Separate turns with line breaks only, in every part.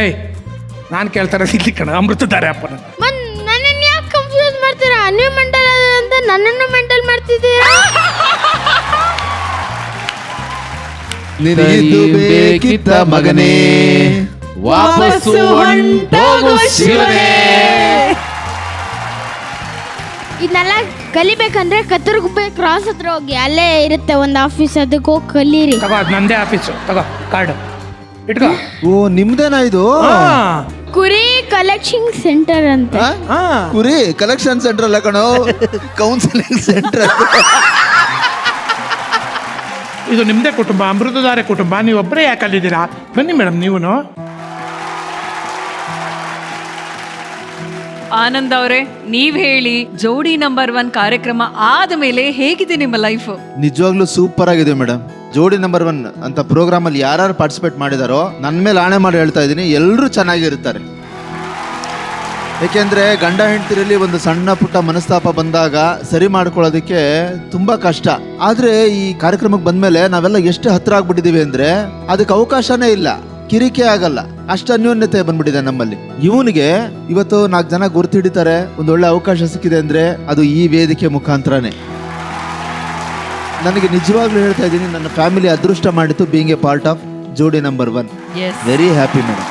ಏಯ್ ನಾನು ಕೇಳ್ತಾರೆ ಇಲ್ಲಿ ಕಣ ಅಮೃತಧಾರೆ ಅಪ್ಪನ.
ನನ್ನನ್ನು ಯಾಕೆ ಕನ್ಫ್ಯೂಸ್ ಮಾಡ್ತೀರಾ? ನೀವು ಮೆಂಟಲ್ ಅಂತ ನನ್ನನ್ನು ಮೆಂಟಲ್ ಮಾಡ್ತಿದ್ದೀರಾ?
ನಿನಗಿದ್ದು ಬೇಕಿದ್ದ ಮಗನೇ ವಾಪಸ್ಸು ಹೊಂಟೋಗು ಶಿವನೇ.
ಇದನ್ನೆಲ್ಲ ಕಲಿಬೇಕಂದ್ರೆ ಕತ್ತರ್ಗುಪ್ಪೆ ಕ್ರಾಸ್ ಹತ್ರ ಹೋಗಿ, ಅಲ್ಲೇ ಇರುತ್ತೆ ಒಂದು ಆಫೀಸ್, ಅದಕ್ಕೆ ಹೋಗಿ ಕಲೀರಿ.
ತಗೋ ಅದು ನಂದೇ ಆಫೀಸು, ತಗೋ ಕಾರ್ಡು ಇಟ್ಕೋ.
ಓ ನಿಮ್ದೇನಾ ಇದು?
ಕುರಿ ಕಲೆಕ್ಷನ್ ಸೆಂಟರ್ ಅಂತ.
ಕುರಿ ಕಲೆಕ್ಷನ್ ಸೆಂಟರ್ ಅಲ್ಲ ಕಣೋ, ಕೌನ್ಸಿಲಿಂಗ್ ಸೆಂಟರ್.
ಇದು ನಿಮ್ಮದೇ ಕುಟುಂಬ, ಅಮೃತಧಾರೆ ಕುಟುಂಬ. ನೀವು ಒಬ್ಬರೇ ಯಾಕೆ ಅಲ್ಲಿದ್ದೀರಾ? ಬನ್ನಿ ಮೇಡಮ್ ನೀವು.
ಆನಂದ್ ಅವರೇ, ನೀವ್ ಹೇಳಿ, ಜೋಡಿ ನಂಬರ್ 1 ಕಾರ್ಯಕ್ರಮ ಆದ ಮೇಲೆ ಹೇಗಿದೆ ನಿಮ್ಮ ಲೈಫ್?
ನಿಜವಾಗ್ಲೂ ಸೂಪರ್ ಆಗಿದೆ ಮೇಡಮ್. ಜೋಡಿ ನಂಬರ್ 1 ಅಂತ ಪ್ರೋಗ್ರಾಮ್ ಅಲ್ಲಿ ಯಾರು ಪಾರ್ಟಿಸಿಪೇಟ್ ಮಾಡಿದಾರೋ ನನ್ನ ಮೇಲೆ ಆಣೆ ಮಾಡಿ ಹೇಳ್ತಾ ಇದ್ದೀನಿ, ಎಲ್ಲರೂ ಚೆನ್ನಾಗಿರ್ತಾರೆ. ಏಕೆಂದ್ರೆ ಗಂಡ ಹೆಂಡತಿರಲ್ಲಿ ಒಂದು ಸಣ್ಣ ಪುಟ್ಟ ಮನಸ್ತಾಪ ಬಂದಾಗ ಸರಿ ಮಾಡ್ಕೊಳ್ಳೋದಕ್ಕೆ ತುಂಬಾ ಕಷ್ಟ. ಆದ್ರೆ ಈ ಕಾರ್ಯಕ್ರಮಕ್ಕೆ ಬಂದ್ಮೇಲೆ ನಾವೆಲ್ಲ ಎಷ್ಟು ಹತ್ರ ಆಗ್ಬಿಟ್ಟಿದೀವಿ ಅಂದ್ರೆ ಅದಕ್ಕೆ ಅವಕಾಶನೇ ಇಲ್ಲ, ಕಿರಿಕೆ ಆಗಲ್ಲ, ಅಷ್ಟು ಅನ್ಯೋನ್ಯತೆ ಬಂದ್ಬಿಟ್ಟಿದೆ ನಮ್ಮಲ್ಲಿ. ಇವನಿಗೆ ಇವತ್ತು 4 ಜನ ಗುರ್ತಿಡಿತಾರೆ, ಒಂದೊಳ್ಳೆ ಅವಕಾಶ ಸಿಕ್ಕಿದೆ ಅಂದ್ರೆ ಅದು ಈ ವೇದಿಕೆ ಮುಖಾಂತರನೇ. ನನಗೆ ನಿಜವಾಗ್ಲೂ ಹೇಳ್ತಾ ಇದ್ದೀನಿ, ನನ್ನ ಫ್ಯಾಮಿಲಿ ಅದೃಷ್ಟ ಮಾಡಿತ್ತು being a part of Jodi number 1. Very happy madam.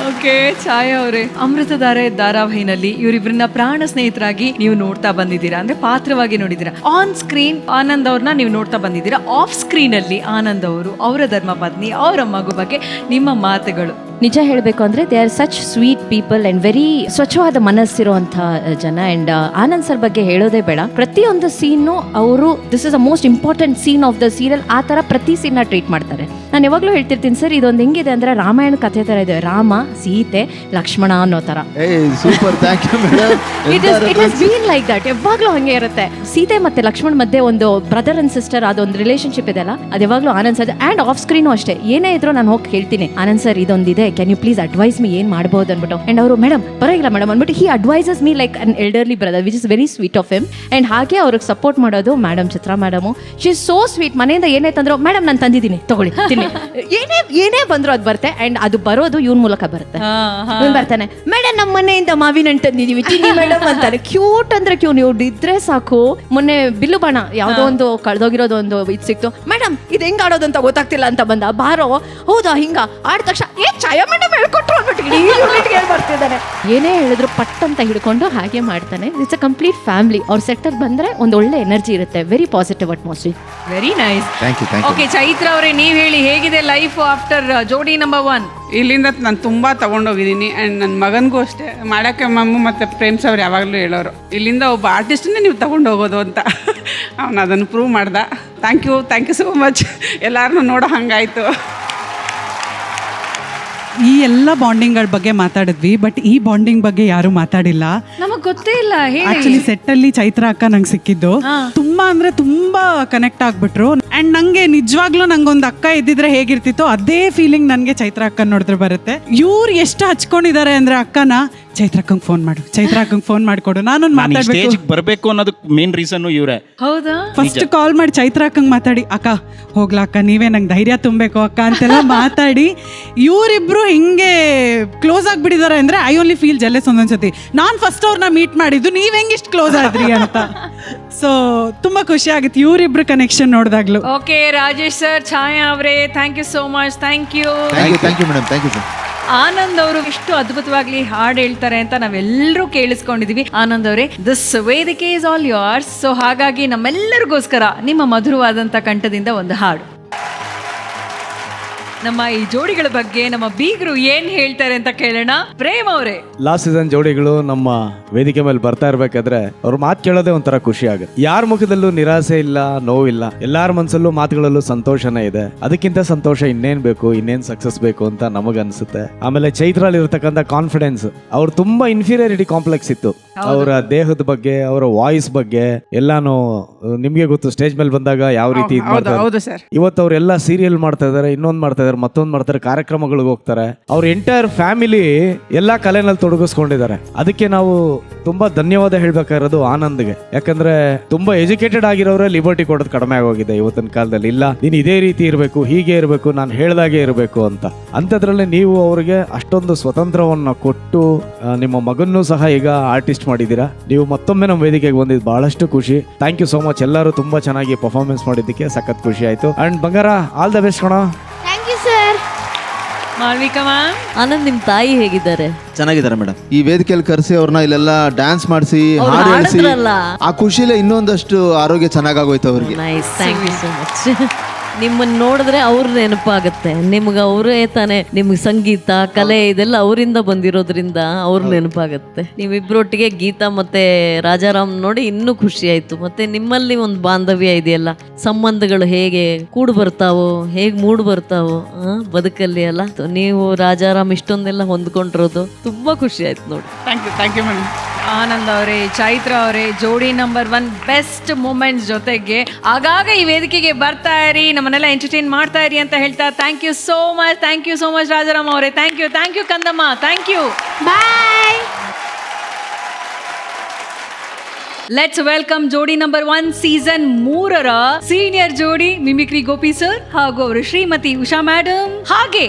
Okay, Chhaya ಅವರೇ, ಅಮೃತಧಾರೆ ಧಾರಾವಾಹಿನಲ್ಲಿ ಇವರಿಬ್ಬರನ್ನ ಪ್ರಾಣ ಸ್ನೇಹಿತರಾಗಿ ನೀವು ನೋಡ್ತಾ ಬಂದಿದ್ದೀರಾ, ಅಂದ್ರೆ ಪಾತ್ರವಾಗಿ ನೋಡಿದ್ದೀರಾ. ಆನ್ ಸ್ಕ್ರೀನ್ ಆನಂದ್ ಅವ್ರನ್ನ ನೀವು ನೋಡ್ತಾ ಬಂದಿದ್ದೀರಾ, ಆಫ್ ಸ್ಕ್ರೀನ್ ಅಲ್ಲಿ ಆನಂದ್ ಅವರು, ಅವರ ಧರ್ಮಪತ್ನಿ, ಅವರ ಮಗು ಬಗ್ಗೆ ನಿಮ್ಮ ಮಾತುಗಳು.
ನಿಜ ಹೇಳಬೇಕು ಅಂದರೆ they are such sweet people and very ಸ್ವಚ್ಛವಾದ ಮನಸ್ಸಿರುವಂಥ ಜನ. ಆ್ಯಂಡ್ ಆನಂದ್ ಸರ್ ಬಗ್ಗೆ ಹೇಳೋದೇ ಬೇಡ. ಪ್ರತಿಯೊಂದು ಸೀನು ಅವರು this is the most important scene of the serial, ಆ ಥರ ಪ್ರತಿ ಸೀನ್ನ ಟ್ರೀಟ್ ಮಾಡ್ತಾರೆ. ನಾನು ಯಾವಾಗಲೂ ಹೇಳ್ತಿರ್ತೀನಿ ಸರ್, ಇದೊಂದು ಹೆಂಗಿದೆ ಅಂದರೆ ರಾಮಾಯಣ ಕಥೆ ಥರ ಇದೆ, ರಾಮ ಸೀತೆ ಲಕ್ಷ್ಮಣ ಅನ್ನೋ ಥರ.
Super, thank you madam.
It is been like that, ಯಾವಾಗಲೂ ಹಾಗೆ ಇರುತ್ತೆ. ಸೀತೆ ಮತ್ತೆ ಲಕ್ಷ್ಮಣ್ ಮಧ್ಯೆ ಒಂದು ಬ್ರದರ್ ಅಂಡ್ ಸಿಸ್ಟರ್ ಅದೊಂದು ರಿಲೇಶನ್ಶಿಪ್ ಇದೆ ಅಲ್ಲ, ಅದು ಯಾವಾಗಲೂ Anand sir. And off screen ಅಷ್ಟೇ, ಏನೇ ಇದ್ರು ನಾನು ಹೋಗಿ ಹೇಳ್ತೀನಿ, ಆನಂದ್ ಸರ್ ಇದೊಂದಿದೆ, can you please advise me, ಏನು ಮಾಡ್ಬೋದು ಅಂದ್ಬಿಟ್ಟು. ಆ್ಯಂಡ್ ಅವರು ಮೇಡಮ್ ಪರವಾಗಿಲ್ಲ ಮೇಡಮ್ ಅಂದ್ಬಿಟ್ಟು he advises me like an elderly brother, which is very sweet of him. And ಹಾಗೆ ಅವ್ರಿಗೆ ಸಪೋರ್ಟ್ ಮಾಡೋದು madam Chitra madam. She is so sweet. ಮನೆಯಿಂದ ಏನೇ ತಂದ್ರು ಮೇಡಮ್ ನಾನು ತಂದಿದ್ದೀನಿ ತಗೊಳ್ಳಿ ತಿನ್ನಿ, ಏನೇ ಬಂದ್ರು ಅದು ಬರುತ್ತೆ. ಆ್ಯಂಡ್ ಅದು ಬರೋದು ಇವನ್ ಮೂಲಕ ಬರುತ್ತೆ. ಇವನ್ ಬರ್ತಾನೆ, ಮೇಡಮ್ ನಮ್ಮ ಮನೆಯಿಂದ ಮಾವಿನ ಹಣ್ಣು ತಂದಿದೀವಿ ತಿನ್ನಿ ಮೇಡಮ್ ಅಂತಾನೆ. ಕ್ಯೂಟ್ ಅಂದ್ರೆ ಕ್ಯೂ, ನೀವು ಇದ್ರೆ ಸಾಕು. ಮೊನ್ನೆ ಬಿಲ್ಲು ಬಾಣ ಯಾವುದೋ ಒಂದು ಕಳೆದೋಗಿರೋದು ಒಂದು ಇದು ಸಿಕ್ತು, ಮೇಡಮ್ ಇದು ಹೆಂಗ್ ಆಡೋದು ಅಂತ ಗೊತ್ತಾಗ್ತಿಲ್ಲ ಅಂತ ಬಂದ, ಬಾರೋ ಹೌದಾ ಹಿಂಗ ಆಡ ತಕ್ಷಣ ಛಾಯಾ ಮೇಡಮ್ ಹೇಳ್ಕೊಟ್ರು ಅಂದ್ಬಿಟ್ಟು ಬರ್ತಿದ್ದಾನೆ. ಏನೇ ಹೇಳಿದ್ರು ಪಟ್ ಅಂತ ಹಿಡ್ಕೊಂಡು ಹಾಗೆ ಮಾಡ್ತಾನೆ. It's a complete family. ಅವ್ರ ಸೆಕ್ಟರ್ ಬಂದ್ರೆ ಒಂದು ಒಳ್ಳೆ ಎನರ್ಜಿ ಇರುತ್ತೆ, very positive atmosphere.
Very nice.
Thank you.
Okay, Chaitra ಅವರೇ, ನೀವ್ ಹೇಳಿ, ಹೇಗಿದೆ ಲೈಫ್ ಆಫ್ಟರ್ ಜೋಡಿ ನಂಬರ್ 1?
ಇಲ್ಲಿಂದ ನಾನು ತುಂಬ ತೊಗೊಂಡೋಗಿದ್ದೀನಿ. ಆ್ಯಂಡ್ ನನ್ನ ಮಗನಿಗೂ ಅಷ್ಟೇ ಮಾಡೋಕ್ಕೆ ಮಮ್ಮು ಮತ್ತು ಪ್ರೇಮ್ಸ್ ಅವ್ರು ಯಾವಾಗಲೂ ಹೇಳೋರು, ಇಲ್ಲಿಂದ ಒಬ್ಬ ಆರ್ಟಿಸ್ಟನ್ನೇ ನೀವು ತೊಗೊಂಡು ಹೋಗೋದು ಅಂತ. ಅವನು ಅದನ್ನು ಪ್ರೂವ್ ಮಾಡ್ದ. Thank you so much. ಎಲ್ಲರನ್ನೂ ನೋಡೋ ಹಂಗಾಯಿತು.
ಈ ಎಲ್ಲ ಬಾಂಡಿಂಗ್ಗಳ ಬಗ್ಗೆ ಮಾತಾಡಿದ್ವಿ, ಬಟ್ ಈ ಬಾಂಡಿಂಗ್ ಬಗ್ಗೆ ಯಾರು ಮಾತಾಡಿಲ್ಲ.
ನಮಗ್ ಗೊತ್ತೇ ಇಲ್ಲ.
ಆಕ್ಚುಲಿ ಸೆಟ್ ಅಲ್ಲಿ ಚೈತ್ರ ಅಕ್ಕ ನಂಗೆ ಸಿಕ್ಕಿದ್ದು, ತುಂಬಾ ಅಂದ್ರೆ ತುಂಬಾ ಕನೆಕ್ಟ್ ಆಗ್ಬಿಟ್ರು. ಅಂಡ್ ನಂಗೆ ನಿಜವಾಗ್ಲೂ ನಂಗೊಂದು ಅಕ್ಕ ಇದ್ದಿದ್ರೆ ಹೇಗಿರ್ತಿತ್ತು ಅದೇ ಫೀಲಿಂಗ್ ನನ್ಗೆ ಚೈತ್ರ ಅಕ್ಕ ನೋಡಿದ್ರೆ ಬರುತ್ತೆ. ಇವ್ರು ಎಷ್ಟು ಹಚ್ಕೊಂಡಿದ್ದಾರೆ ಅಂದ್ರೆ ಅಕ್ಕನ, ಚೈತ್ರ ಅಕ್ಕಂಗೆ ಫೋನ್ ಮಾಡು, ಚೈತ್ರ ಅಕ್ಕಂಗೆ ಫೋನ್ ಮಾಡ್ಕೊಡು, ನಾನೊಂದು ಮಾತಾಡ್ಬೇಕು
ಬರ್ಬೇಕು ಅನ್ನೋದಕ್ಕೆ ಮೇನ್ ರೀಸನ್ ಇವ್ರೆ.
ಹೌದಾ?
ಫಸ್ಟ್ ಕಾಲ್ ಮಾಡಿ ಚೈತ್ರ ಅಕ್ಕಂಗೆ ಮಾತಾಡಿ, ಅಕ್ಕ ಹೋಗ್ಲಾ ಅಕ್ಕ ನೀವೇ ನಂಗೆ ಧೈರ್ಯ ತುಂಬಬೇಕು ಅಕ್ಕ ಅಂತೆಲ್ಲ ಮಾತಾಡಿ ಇವರಿಬ್ರು ಹಿಂಗೆ ಕ್ಲೋಸ್ ಆಗ್ಬಿಟ್ಟಿದ್ದಾರೆ ಅಂದ್ರೆ ಐ ಓನ್ಲಿ ಫೀಲ್ ಜೆಲಸ್ ಒಂದೊಂದ್ಸತಿ. ನಾನ್ ಫಸ್ಟ್ ಅವ್ರನ್ನ ಮೀಟ್ ಮಾಡಿದ್ದು, ನೀವ್ ಹೆಂಗ್ ಇಷ್ಟು ಕ್ಲೋಸ್ ಆದ್ರಿ ಅಂತ. ಸೊ ತುಂಬಾ ಖುಷಿ ಆಗುತ್ತೆ ಇವರಿಬ್ರು ಕನೆಕ್ಷನ್ ನೋಡಿದಾಗ್ಲು.
ಓಕೆ, ರಾಜೇಶ್ ಸರ್, ಛಾಯಾ ಅವರೇ, thank you so much. Thank you
madam. Thank you sir.
Anand ಅವರು ಇಷ್ಟು ಅದ್ಭುತವಾಗಿ ಹಾಡು ಹೇಳ್ತಾರೆ ಅಂತ ನಾವೆಲ್ಲರೂ ಕೇಳಿಸ್ಕೊಂಡಿದೀವಿ. ಆನಂದ್ ಅವರೇ, ದಿಸ್ ವೇದಿಕೆ ಇಸ್ ಆಲ್ ಯೋರ್ಸ್. ಸೊ ಹಾಗಾಗಿ ನಮ್ಮೆಲ್ಲರಿಗೋಸ್ಕರ ನಿಮ್ಮ ಮಧುರವಾದಂಥ ಕಂಠದಿಂದ ಒಂದು ಹಾಡು. ನಮ್ಮ ಈ ಜೋಡಿಗಳ ಬಗ್ಗೆ ನಮ್ಮ ಬೀಗರು ಏನ್ ಹೇಳ್ತಾರೆ ಅಂತ ಕೇಳೋಣ. ಪ್ರೇಮ್ ಅವರೇ,
ಲಾಸ್ಟ್ ಸೀಸನ್ ಜೋಡಿಗಳು ನಮ್ಮ ವೇದಿಕೆ ಮೇಲೆ ಬರ್ತಾ ಇರ್ಬೇಕಾದ್ರೆ ಅವ್ರ ಮಾತು ಕೇಳೋದೇ ಒಂಥರ ಖುಷಿ ಆಗುತ್ತೆ. ಯಾರ ಮುಖದಲ್ಲೂ ನಿರಾಸೆ ಇಲ್ಲ, ನೋವಿಲ್ಲ, ಎಲ್ಲಾರ ಮನಸ್ಸಲ್ಲೂ ಮಾತುಗಳಲ್ಲೂ ಸಂತೋಷನೇ ಇದೆ. ಅದಕ್ಕಿಂತ ಸಂತೋಷ ಇನ್ನೇನ್ ಬೇಕು, ಇನ್ನೇನ್ ಸಕ್ಸಸ್ ಬೇಕು ಅಂತ ನಮಗ ಅನ್ಸುತ್ತೆ. ಆಮೇಲೆ ಚೈತ್ರಲ್ಲಿ ಇರತಕ್ಕಂಥ ಕಾನ್ಫಿಡೆನ್ಸ್, ಅವ್ರು ತುಂಬಾ ಇನ್ಫೀರಿಯಾರಿಟಿ ಕಾಂಪ್ಲೆಕ್ಸ್ ಇತ್ತು ಅವರ ದೇಹದ ಬಗ್ಗೆ, ಅವರ ವಾಯ್ಸ್ ಬಗ್ಗೆ ಎಲ್ಲಾನು ನಿಮ್ಗೆ ಗೊತ್ತು. ಸ್ಟೇಜ್ ಮೇಲೆ ಬಂದಾಗ ಯಾವ ರೀತಿ
ಹೌದು ಸರ್.
ಇವತ್ತು ಅವರೆಲ್ಲ ಸೀರಿಯಲ್ ಮಾಡ್ತಾ ಇದಾರೆ, ಇನ್ನೊಂದು ಮಾಡ್ತಾ ಇದಾರೆ, ಮತ್ತೊಂದು ಮಾಡ್ತಾರೆ, ಕಾರ್ಯಕ್ರಮಗಳಿಗೆ ಹೋಗ್ತಾರೆ. ಅವ್ರ ಎಂಟೈರ್ ಫ್ಯಾಮಿಲಿ ಎಲ್ಲಾ ಕಲೆನಲ್ಲಿ ತೊಡಗಿಸ್ಕೊಂಡಿದ್ದಾರೆ. ಅದಕ್ಕೆ ನಾವು ತುಂಬಾ ಧನ್ಯವಾದ ಹೇಳ್ಬೇಕಾಗಿರೋದು ಆನಂದ್ಗೆ. ಯಾಕಂದ್ರೆ ತುಂಬಾ ಎಜುಕೇಟೆಡ್ ಆಗಿರೋರೇ ಲಿಬರ್ಟಿ ಕೊಡೋದು ಕಡಿಮೆ ಆಗೋಗಿದೆ ಇವತ್ತಿನ ಕಾಲದಲ್ಲಿ. ಇಲ್ಲ ನೀನು ಇದೇ ರೀತಿ ಇರಬೇಕು, ಹೀಗೆ ಇರಬೇಕು, ನಾನು ಹೇಳ್ದಾಗೆ ಇರಬೇಕು ಅಂತ. ಅಂಥದ್ರಲ್ಲಿ ನೀವು ಅವ್ರಿಗೆ ಅಷ್ಟೊಂದು ಸ್ವತಂತ್ರವನ್ನ ಕೊಟ್ಟು ನಿಮ್ಮ ಮಗನ್ನೂ ಸಹ ಈಗ ಆರ್ಟಿಸ್ಟ್ ಮಾಡಿದ್ದೀರಾ. ನೀವು ಮತ್ತೊಮ್ಮೆ ನಮ್ಮ ವೇದಿಕೆಗೆ ಬಂದಿದ್ದು ಬಹಳಷ್ಟು ಖುಷಿ. Thank you so much. ಎಲ್ಲರೂ ತುಂಬಾ ಚೆನ್ನಾಗಿ ಪರ್ಫಾರ್ಮೆನ್ಸ್ ಮಾಡಿದ್ದಕ್ಕೆ ಸಖತ್ ಖುಷಿ ಆಯ್ತು. ಅಂಡ್ ಬಂಗಾರ, ಆಲ್ ದ ಬೆಸ್ಟ್ ಕಣ.
Thank you sir.
Malvika ma'am,
Anand, ನಿಮ್ಮ ತಾಯಿ ಹೇಗಿದ್ದಾರೆ?
ಚೆನ್ನಾಗಿದ್ದಾರೆ ಮೇಡಮ್. ಈ ವೇದಿಕೆಯಲ್ಲಿ ಕರೆಸಿ ಅವ್ರನ್ನ ಇಲ್ಲೆಲ್ಲ ಡ್ಯಾನ್ಸ್ ಮಾಡಿಸಿ, ಹಾಡು ಹೇಳಿಸಿ, ಆ ಖುಷಿಲೇ ಇನ್ನೊಂದಷ್ಟು ಆರೋಗ್ಯ ಚೆನ್ನಾಗಾಗೋಯ್ತು ಅವ್ರಿಗೆ.
Nice, thank you so much. ನಿಮ್ಮನ್ನ ನೋಡಿದ್ರೆ ಅವ್ರ ನೆನಪಾಗುತ್ತೆ. ನಿಮ್ಗೆ ಅವರೇ ತಾನೇ, ನಿಮ್ಗೆ ಸಂಗೀತ ಕಲೆ ಇದೆಲ್ಲ ಅವರಿಂದ ಬಂದಿರೋದ್ರಿಂದ ಅವ್ರ ನೆನಪಾಗುತ್ತೆ. ನೀವಿಬ್ರೊಟ್ಟಿಗೆ ಗೀತಾ ಮತ್ತೆ ರಾಜಾರಾಮ್ ನೋಡಿ ಇನ್ನೂ ಖುಷಿ ಆಯ್ತು. ಮತ್ತೆ ನಿಮ್ಮಲ್ಲಿ ಒಂದು ಬಾಂಧವ್ಯ ಇದೆಯಲ್ಲ, ಸಂಬಂಧಗಳು ಹೇಗೆ ಕೂಡು ಬರ್ತಾವೋ, ಹೇಗೆ ಮೂಡು ಬರ್ತಾವೋ ಬದುಕಲ್ಲಿ ಅಲ್ಲ. ನೀವು ರಾಜಾರಾಮ್ ಇಷ್ಟೊಂದೆಲ್ಲ ಹೊಂದ್ಕೊಂಡಿರೋದು ತುಂಬಾ ಖುಷಿ ಆಯ್ತು ನೋಡಿ.
Thank you madam.
ಆನಂದ್ ಅವರೇ, ಚೈತ್ರ ಅವರೇ, ಜೋಡಿ ನಂಬರ್ 1 ಬೆಸ್ಟ್ ಮೂಮೆಂಟ್ಸ್ ಜೊತೆಗೆ ಆಗಾಗ ಈ ವೇದಿಕೆಗೆ ಬರ್ತಾ ಇರಿ, ನಮ್ಮನ್ನೆಲ್ಲ ಎಂಟರ್ಟೈನ್ ಮಾಡ್ತಾ ಇರಿ ಅಂತ ಹೇಳ್ತಾ thank you so much. Thank you so much Rajaram ಅವರೇ. ಥ್ಯಾಂಕ್ ಯು ಕಂದಮ್ಮ. Thank you.
Bye.
Let's welcome Jodi number 1 season 3ರ senior Jodi mimicry Gopi sir ಹಾಗೂ ಅವರು ಶ್ರೀಮತಿ ಉಷಾ ಮೇಡಮ್, ಹಾಗೆ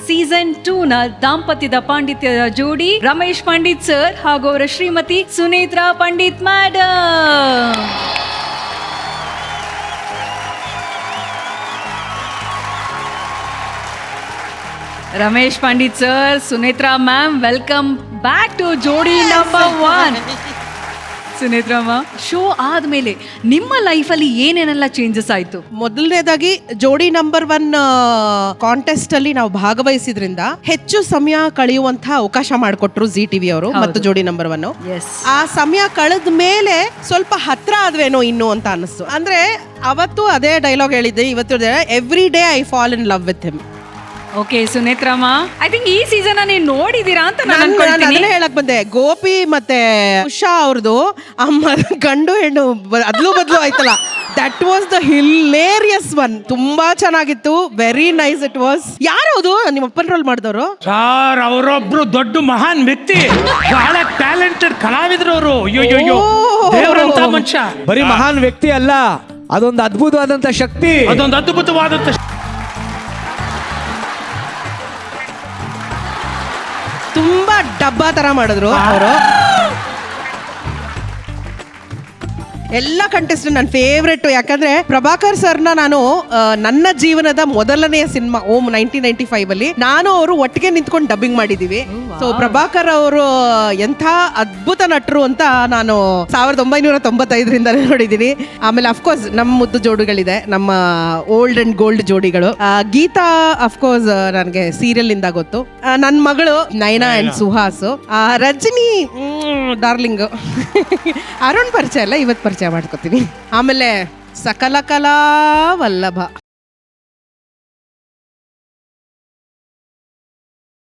ಸೀಸನ್ 2ನ ದಾಂಪತ್ಯದ ಪಾಂಡಿತ್ಯದ ಜೋಡಿ ರಮೇಶ್ ಪಂಡಿತ್ ಸರ್ ಹಾಗೂ ಅವರ Shrimati Sunetra Pandit madam. Ramesh Pandit sir, Sunetra ma'am, welcome back to Jodi number 1. Sunetra ma'am, show ಆದ್ಮೇಲೆ ನಿಮ್ಮ ಲೈಫಲ್ಲಿ ಏನೇನೆಲ್ಲ ಚೇಂಜಸ್ ಆಯ್ತು?
ಮೊದಲನೇದಾಗಿ ಜೋಡಿ ನಂಬರ್ 1 ಕಾಂಟೆಸ್ಟ್ ಅಲ್ಲಿ ನಾವು ಭಾಗವಹಿಸಿದ್ರಿಂದ ಹೆಚ್ಚು ಸಮಯ ಕಳೆಯುವಂತಹ ಅವಕಾಶ ಮಾಡಿಕೊಟ್ರು ಜಿ ಟಿವಿ ಅವರು ಮತ್ತು ಜೋಡಿ ನಂಬರ್ 1. ಆ ಸಮಯ ಕಳೆದ ಮೇಲೆ ಸ್ವಲ್ಪ ಹತ್ರ ಆದ್ವೇನೋ ಇನ್ನು ಅಂತ ಅನಿಸ್ತು. ಅಂದ್ರೆ ಅವತ್ತು ಅದೇ ಡೈಲಾಗ್ ಹೇಳಿದ್ದೆ, ಇವತ್ತು every day I fall in love with him.
Okay ಸುನೇತ್ರಮ್ಮ, ಐ ಥಿಂಕ್ ಈ ಸೀಸನ್ ನೀವು ನೋಡಿದೀರಾ ಅಂತ ನಾನು
ಅದನ್ನೇ ಹೇಳಕ್ ಬಂದೆ. ಗೋಪಿ ಮತ್ತೆ ಉಷಾ ಅವ್ರದ್ದು ಗಂಡು ಹೆಣ್ಣು ಅದ್ಲು ಬದ್ಲು ಆಯ್ತಲ್ಲ, that was the hilarious one. ತುಂಬಾ ಚೆನ್ನಾಗಿತ್ತು, ವೆರಿ ನೈಸ್ ಇಟ್ ವಾಸ್. ಯಾರದು ನಿಮ್ಮ ಅಪ್ಪನ ರೋಲ್ ಮಾಡಿದವರು?
ಸರ್, ಅವರೊಬ್ರು ದೊಡ್ಡ ಮಹಾನ್ ವ್ಯಕ್ತಿ, ಬಹಳ ಟ್ಯಾಲೆಂಟೆಡ್ ಕಲಾವಿದರು ಅವರು. ದೇವರಂತ ಮನುಷ್ಯ.
ಬರೀ ಮಹಾನ್ ವ್ಯಕ್ತಿ ಅಲ್ಲ, ಅದೊಂದು ಅದ್ಭುತವಾದಂತ ಶಕ್ತಿ,
ಅದೊಂದು ಅದ್ಭುತವಾದಂತ
ತುಂಬಾ ಡಬ್ಬಾ ತರ ಮಾಡಿದ್ರು ಅವರು. ಎಲ್ಲ ಕಂಟೆಸ್ಟೆಂಟ್ ನನ್ನ ಫೇವ್ರೆಟ್. ಯಾಕಂದ್ರೆ ಪ್ರಭಾಕರ್ ಸರ್ನ ನಾನು ನನ್ನ ಜೀವನದ ಮೊದಲನೆಯ ಸಿನಿಮಾ ಓಮ್ 1995 ಅಲ್ಲಿ ನಾನು ಅವರು ಒಟ್ಟಿಗೆ ನಿಂತ್ಕೊಂಡು ಡಬ್ಬಿಂಗ್ ಮಾಡಿದೀವಿ. ಸೊ ಪ್ರಭಾಕರ್ ಅವರು ಎಂಥ ಅದ್ಭುತ ನಟರು ಅಂತ ನಾನು 1995ರಿಂದ ನೋಡಿದೀನಿ. ಆಮೇಲೆ ಅಫ್ಕೋರ್ಸ್ ನಮ್ಮ ಮುದ್ದು ಜೋಡಿಗಳಿದೆ, ನಮ್ಮ ಓಲ್ಡ್ ಅಂಡ್ ಗೋಲ್ಡ್ ಜೋಡಿಗಳು. ಗೀತಾ ಅಫ್ಕೋರ್ಸ್ ನನಗೆ ಸೀರಿಯಲ್ ಇಂದ ಗೊತ್ತು. ನನ್ನ ಮಗಳು ನಯನಾ ಅಂಡ್ ಸುಹಾಸ್. ರಜನಿ ಡಾರ್ಲಿಂಗ್. ಅರುಣ್ ಪರಿಚಯ ಇಲ್ಲ, ಇವತ್ತು ಪರಿಚಯ ಮಾಡ್ಕೊತೀನಿ. ಆಮೇಲೆ ಸಕಲ ಕಲಾ ವಲ್ಲಭ.